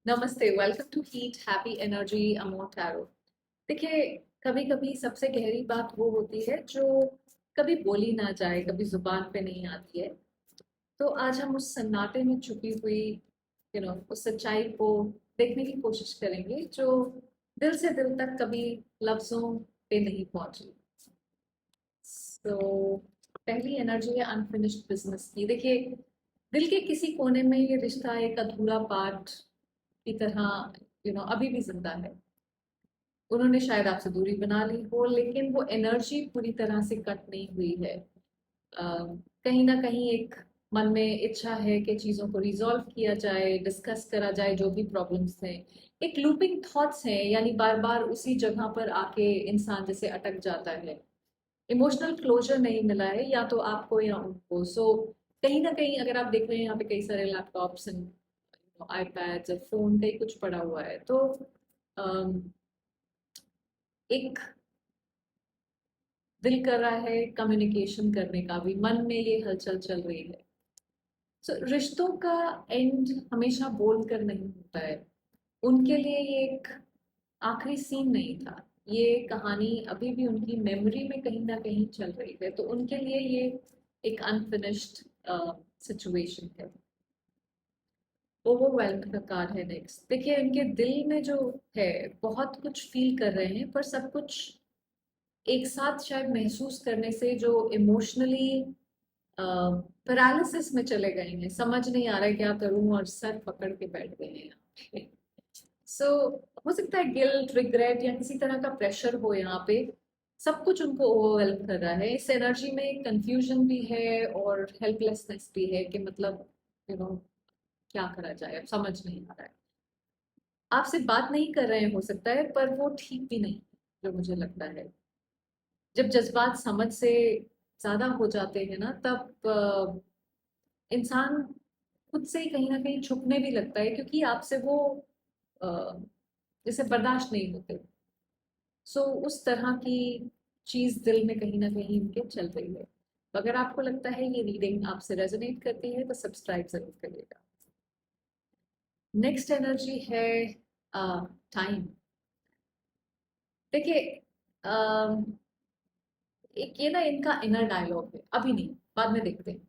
नमस्ते, welcome to heat happy energy amor tarot. देखिए, कभी कभी सबसे गहरी बात वो होती है जो कभी बोली ना जाए, कभी जुबान पे नहीं आती है। तो आज हम उस सन्नाटे में छुपी हुई उस सच्चाई को देखने की कोशिश करेंगे जो दिल से दिल तक कभी लफ्जों पे नहीं पहुंची। तो पहली एनर्जी है अनफिनिश्ड बिजनेस की। देखिए, दिल के किसी कोने में ये रिश्ता एक अधूरा पार्ट की तरह अभी भी जिंदा है। उन्होंने शायद आपसे दूरी बना ली हो, लेकिन वो एनर्जी पूरी तरह से कट नहीं हुई है। कहीं ना कहीं एक मन में इच्छा है कि चीज़ों को रिजॉल्व किया जाए, डिस्कस करा जाए जो भी प्रॉब्लम्स हैं। एक लूपिंग थॉट्स हैं, यानी बार बार उसी जगह पर आके इंसान जैसे अटक जाता है। इमोशनल क्लोजर नहीं मिला है, या तो आपको या उनको। सो कहीं ना कहीं अगर आप देख रहे हैं यहाँ पे कई सारे लैपटॉप्स एंड आईपैड्स और फोन कहीं कुछ पड़ा हुआ है, तो अम, एक दिल कर रहा है कम्युनिकेशन करने का भी, मन में ये हलचल चल रही है। सो रिश्तों का एंड हमेशा बोल कर नहीं होता है। उनके लिए ये एक आखिरी सीन नहीं था। ये कहानी अभी भी उनकी मेमोरी में कहीं ना कहीं चल रही है, तो उनके लिए ये एक अनफिनिश्ड सिचुएशन है। ओवरवेल्म्ड का कार्ड है नेक्स्ट। देखिए, उनके दिल में जो है, बहुत कुछ फील कर रहे हैं, पर सब कुछ एक साथ शायद महसूस करने से जो इमोशनली पैरालिसिस में चले गए हैं, समझ नहीं आ रहा है क्या करूं, और सर पकड़ के बैठ गए हैं यहाँ पे। सो हो सकता है गिल्ट, रिग्रेट या किसी तरह का प्रेशर हो यहाँ पे। सब कुछ उनको ओवरवेल्म कर रहा है। इस एनर्जी में कंफ्यूजन भी है और हेल्पलेसनेस भी है कि मतलब यू नो क्या करा जाए, अब समझ नहीं आ रहा है। आपसे बात नहीं कर रहे हैं हो सकता है, पर वो ठीक भी नहीं है, जो मुझे लगता है। जब जज्बात समझ से ज्यादा हो जाते हैं ना, तब इंसान खुद से ही कहीं ना कहीं छुपने भी लगता है, क्योंकि आपसे वो अ, जैसे बर्दाश्त नहीं होते। सो उस तरह की चीज दिल में कहीं ना कहीं उनके चल रही है। तो अगर आपको लगता है ये रीडिंग आपसे रेजोनेट करती है, तो सब्सक्राइब जरूर करिएगा। नेक्स्ट एनर्जी है टाइम। देखिए, एक ये ना इनका इनर डायलॉग है, अभी नहीं, बाद में देखते हैं।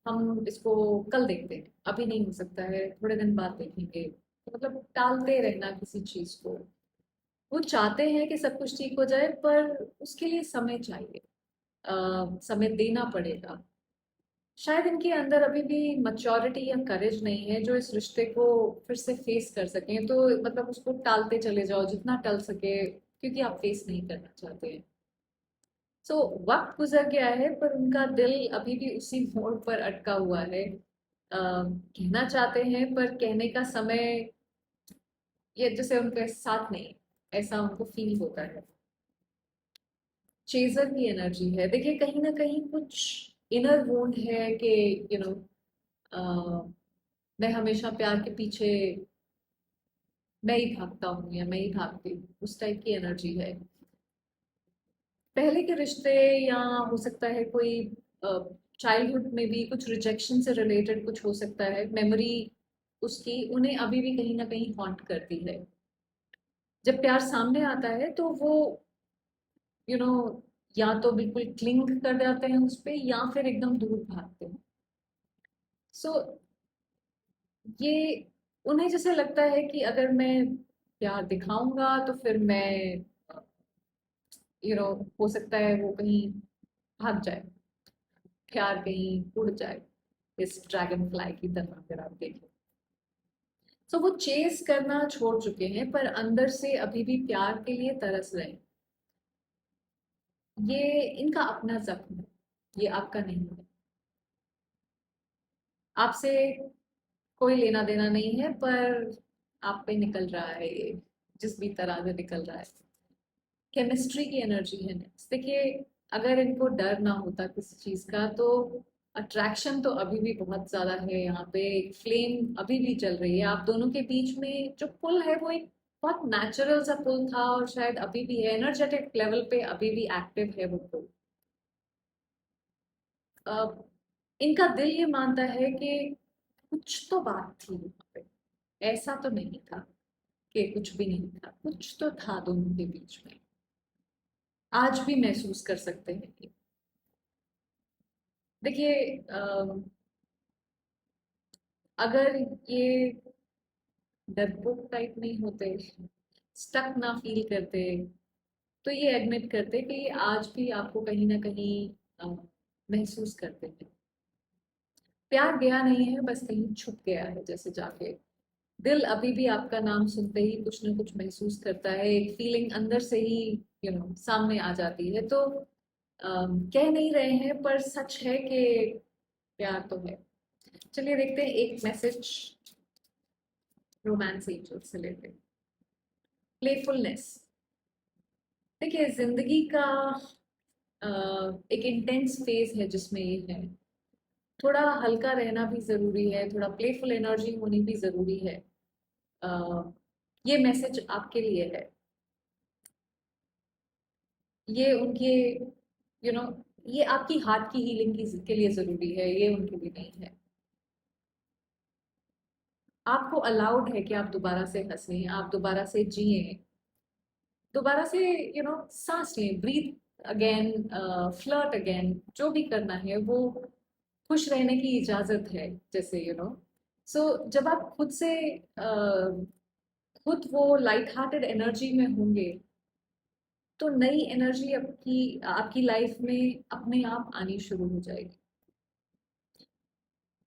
हम इसको कल देखते हैं, अभी नहीं हो सकता है, थोड़े दिन बाद देखेंगे। तो मतलब टालते रहना किसी चीज को। वो चाहते हैं कि सब कुछ ठीक हो जाए, पर उसके लिए समय चाहिए। समय देना पड़ेगा। शायद इनके अंदर अभी भी मैच्योरिटी या करेज नहीं है जो इस रिश्ते को फिर से फेस कर सकें। तो मतलब उसको टालते चले जाओ जितना टल सके, क्योंकि आप फेस नहीं करना चाहते हैं। सो वक्त गुजर गया है, पर उनका दिल अभी भी उसी मोड़ पर अटका हुआ है। कहना चाहते हैं, पर कहने का समय ये जैसे उनके साथ नहीं, ऐसा उनको फील होता है। चेजर की एनर्जी है। देखिए, कहीं ना कहीं कुछ इनर वोंड है कि यू नो मैं हमेशा प्यार के पीछे मैं ही भागता हूँ या मैं ही भागती हूँ, उस टाइप की एनर्जी है। पहले के रिश्ते, या हो सकता है कोई चाइल्डहुड में भी कुछ रिजेक्शन से रिलेटेड कुछ हो सकता है, मेमोरी उसकी उन्हें अभी भी कहीं ना कहीं हॉन्ट करती है। जब प्यार सामने आता है तो वो यू नो या तो बिल्कुल क्लिंग कर जाते हैं उस पे, या फिर एकदम दूर भागते हैं। सो ये उन्हें जैसे लगता है कि अगर मैं प्यार दिखाऊंगा तो फिर मैं हो सकता है वो कहीं भाग जाए, प्यार कहीं उड़ जाए, इस ड्रैगन फ्लाई की तरह अगर आप देखें। तो वो चेस करना छोड़ चुके हैं, पर अंदर से अभी भी प्यार के लिए तरस रहे हैं। ये इनका अपना जख्म है, ये आपका नहीं है। आपसे कोई लेना देना नहीं है, पर आप पे निकल रहा है ये, जिस भी तरह से निकल रहा है। केमिस्ट्री की एनर्जी है नेक्स्ट। देखिए, अगर इनको डर ना होता किसी चीज का, तो अट्रैक्शन तो अभी भी बहुत ज्यादा है यहाँ पे। एक फ्लेम अभी भी चल रही है आप दोनों के बीच में। जो पुल है वो एक बहुत नेचुरल सा पुल था, और शायद अभी भी है, एनर्जेटिक लेवल पे अभी भी एक्टिव है वो पुल। इनका दिल ये मानता है कि कुछ तो बात थी यहाँ पे। ऐसा तो नहीं था कि कुछ भी नहीं था, कुछ तो था दोनों के बीच में। आज भी महसूस कर सकते हैं ये। देखिए, अगर ये डरपोक टाइप नहीं होते, स्टक ना फील करते, तो ये एडमिट करते कि ये आज भी आपको कहीं ना कहीं महसूस करते हैं। प्यार गया नहीं है, बस कहीं छुप गया है जैसे जाके। दिल अभी भी आपका नाम सुनते ही कुछ ना कुछ महसूस करता है, एक फीलिंग अंदर से ही सामने आ जाती है। तो कह नहीं रहे हैं पर सच है कि प्यार तो है। चलिए देखते हैं एक मैसेज रोमांस एंजल से लेते हैं। प्लेफुलनेस। देखिए, जिंदगी का अ, एक इंटेंस फेज है जिसमें ये है। थोड़ा हल्का रहना भी जरूरी है, थोड़ा प्लेफुल एनर्जी होनी भी जरूरी है। अ, ये मैसेज आपके लिए है। ये उनके यू नो ये आपकी हार्ट की हीलिंग के लिए जरूरी है, ये उनके लिए नहीं है। आपको अलाउड है कि आप दोबारा से हंसें, आप दोबारा से जिए, दोबारा से सांस लें, ब्रीथ अगेन, फ्लर्ट अगेन, जो भी करना है वो खुश रहने की इजाजत है। जैसे सो जब आप खुद से खुद वो लाइट हार्टेड एनर्जी में होंगे, तो नई एनर्जी आपकी आपकी लाइफ में अपने आप आनी शुरू हो जाएगी।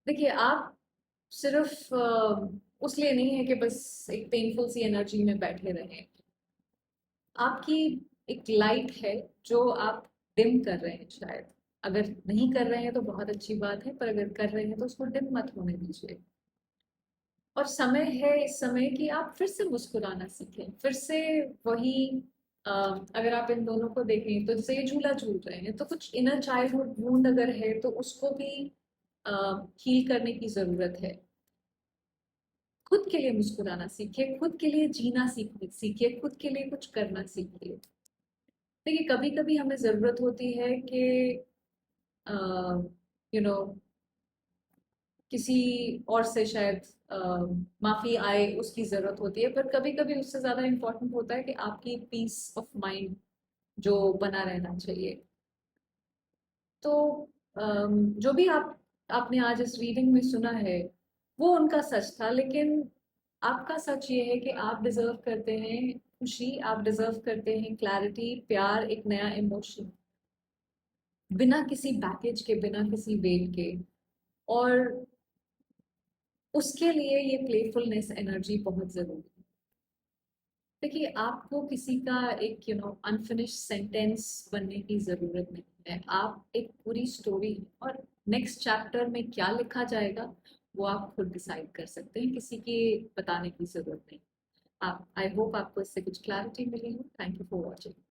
देखिए, आप सिर्फ उस लिए नहीं है कि बस एक पेनफुल सी एनर्जी में बैठे रहें। आपकी एक लाइट है जो आप डिम कर रहे हैं शायद। अगर नहीं कर रहे हैं तो बहुत अच्छी बात है, पर अगर कर रहे हैं तो उसको डिम मत होने दीजिए। और समय है इस समय कि आप फिर से मुस्कुराना सीखें, फिर से वही अ, अगर आप इन दोनों को देखें तो जैसे ये झूला झूल रहे हैं, तो कुछ इनर चाइल्डहुड वूंड अगर है तो उसको भी हील करने की जरूरत है। खुद के लिए मुस्कुराना सीखिए, खुद के लिए जीना सीखिए, खुद के लिए कुछ करना सीखिए। देखिए, कभी कभी हमें जरूरत होती है कि यू नो किसी और से शायद माफी आए, उसकी जरूरत होती है, पर कभी कभी उससे ज्यादा इम्पोर्टेंट होता है कि आपकी पीस ऑफ माइंड जो बना रहना चाहिए। तो जो भी आपने आज इस रीडिंग में सुना है वो उनका सच था, लेकिन आपका सच ये है कि आप डिजर्व करते हैं खुशी, आप डिजर्व करते हैं क्लैरिटी, प्यार, एक नया इमोशन, बिना किसी बैकेज के, बिना किसी वेट के। और उसके लिए ये प्लेफुलनेस एनर्जी बहुत जरूरी है। देखिए, आपको किसी का एक अनफिनिश्ड सेंटेंस बनने की जरूरत नहीं है। आप एक पूरी स्टोरी है, और नेक्स्ट चैप्टर में क्या लिखा जाएगा वो आप खुद डिसाइड कर सकते हैं, किसी के बताने की जरूरत नहीं। आप आई होप आपको इससे कुछ क्लैरिटी मिली हो। Thank you for watching.